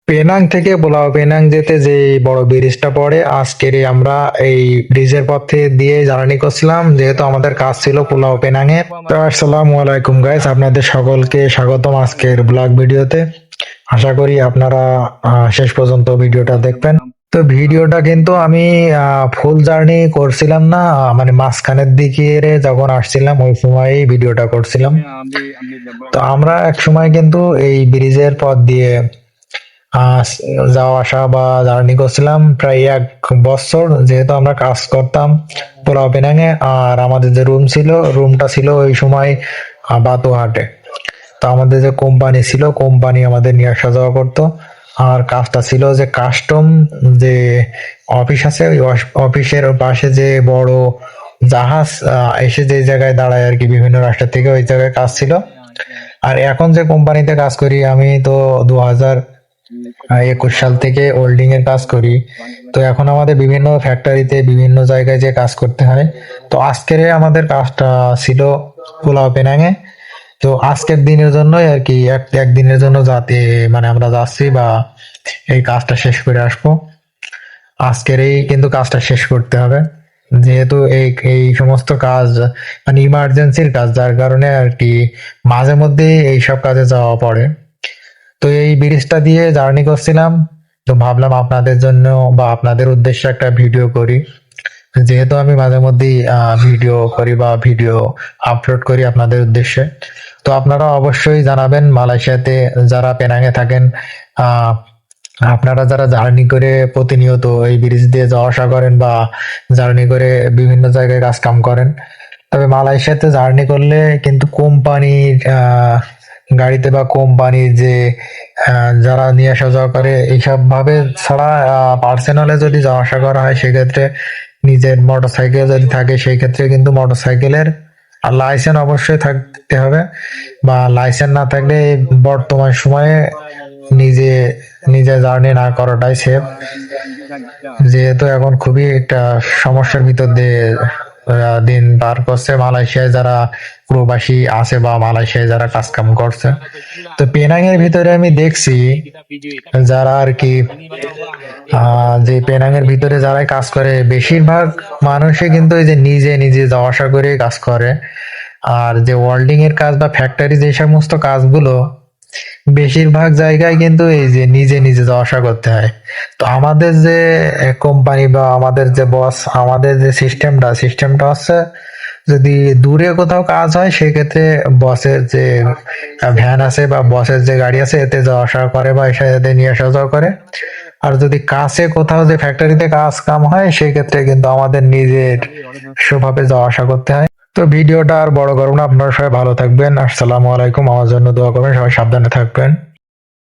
Penang থেকে pulao Penang যেতে যে বড় ব্রিজটা পড়ে আজকের আমরা এই ব্রিজের পথে দিয়ে জার্নি করছিলাম, যেহেতু আমাদের কাজ ছিল পোলাও পেনাং এর। তো আসসালামু আলাইকুম গাইস, আপনাদের সকলকে স্বাগতম আজকের ব্লগ ভিডিওতে। আশা করি আপনারা শেষ পর্যন্ত ভিডিওটা দেখবেন। তো ভিডিওটা কিন্তু আমি ফুল জার্নি করছিলাম না, মানে মাঝখানের দিকে যখন আসছিলাম ওই সময়ই ভিডিওটা করছিলাম। তো আমরা এক সময় কিন্তু এই ব্রিজের পথ দিয়ে আহ যাওয়া আসা বা জার্নি করছিলাম প্রায় 1 বছর, যেহেতু আমরা কাজ করতাম পোলাও পেনাঙে। আর আমাদের যে রুমটা ছিল ওই সময় বাতুহাটে। তো আমাদের যে কোম্পানি ছিল, কোম্পানি আমাদের নিয়ে আসা যাওয়া করতো। আর কাজটা ছিল যে কাস্টম যে অফিস আছে, ওই অফিসের পাশে যে বড় জাহাজ এসে যে জায়গায় দাঁড়ায় আর কি, বিভিন্ন রাষ্ট্র থেকে ওই জায়গায় কাজ ছিল। আর এখন যে কোম্পানিতে কাজ করি আমি, তো 2021 সাল থেকে ওল্ডিং এর কাজ করি। তো এখন আমাদের বিভিন্ন ফ্যাক্টরিতে বিভিন্ন জায়গায় যে কাজ করতে হয়। তো আজকের আমাদের কাজটা ছিল পোলাও পেনাঙে। তো আজকের দিনের জন্যই আর কি, একদিনের জন্য যাতে মানে আমরা যাচ্ছি বা এই কাজটা শেষ করে আসবো। আজকেরই কিন্তু কাজটা শেষ করতে হবে, যেহেতু এই এই সমস্ত কাজ মানে ইমার্জেন্সির কাজ, যার কারণে আর কি মাঝে মধ্যে এইসব কাজে যাওয়া পড়ে। তো এই ব্রিজটা দিয়ে জার্নি করছিলাম, তো ভাবলাম আপনাদের জন্য বা আপনাদের উদ্দেশ্যে একটা ভিডিও করি, যেহেতু আমি মাঝে মধ্যেই ভিডিও করি বা ভিডিও আপলোড করি আপনাদের উদ্দেশ্যে। তো আপনারা অবশ্যই জানাবেন মালয়েশিয়াতে যারা পেনাঙে থাকেন, আহ আপনারা যারা জার্নি করে প্রতিনিয়ত এই ব্রিজ দিয়ে যাওয়া আসা করেন বা জার্নি করে বিভিন্ন জায়গায় কাজ কাম করেন, তবে মালয়েশিয়াতে জার্নি করলে কিন্তু কোম্পানির গাড়িতে বা কোম্পানির যে যারা নিয়ে আসা যাওয়া করে এইসব ভাবে ছাড়া পার্সোনালে যদি যাওয়া আসা করা হয়, সেক্ষেত্রে নিজের মোটরসাইকেল যদি থাকে সেই ক্ষেত্রে কিন্তু মোটরসাইকেলের আর লাইসেন্স অবশ্যই থাকতে হবে। বা লাইসেন্স না থাকলে বর্তমান সময়ে নিজে নিজে জার্নি না করাটাই সেফ, যেহেতু এখন খুবই একটা সমস্যার ভিতর দিয়ে দিন পার করছে মালয়েশিয়ায় যারা প্রবাসী আছে বা মালয়েশিয়ায় যারা কাজ কাম করছে। তো পেনাং এর ভিতরে আমি দেখছি যারা আর কি যে পেনাং এর ভিতরে যারা কাজ করে বেশিরভাগ মানুষই কিন্তু এই যে নিজে নিজে যাওয়া আসা করে কাজ করে। আর যে ওয়েল্ডিং এর কাজ বা ফ্যাক্টরি যে সমস্ত কাজগুলো বেশিরভাগ জায়গায় কিন্তু এই যে নিজে নিজে যাওয়া আসা করতে হয়। তো আমাদের যে কোম্পানি বা আমাদের যে বস, আমাদের যে সিস্টেমটা হচ্ছে, যদি দূরে কোথাও কাজ হয় সেক্ষেত্রে বসের যে ভ্যান আছে বা বসের যে গাড়ি আছে এতে যাওয়া আসা করে বা এতে নিয়ে আসা যাওয়া করে। আর যদি কাছে কোথাও যে ফ্যাক্টরিতে কাজ কাম হয় সেক্ষেত্রে কিন্তু আমাদের নিজের সেভাবে যাওয়া আসা করতে হয়। তো ভিডিওটা আর বড় করব না, আপনারা সবাই ভালো থাকবেন। আসসালামু আলাইকুম, আমার জন্য দোয়া করবেন, সবাই সাবধানে থাকবেন।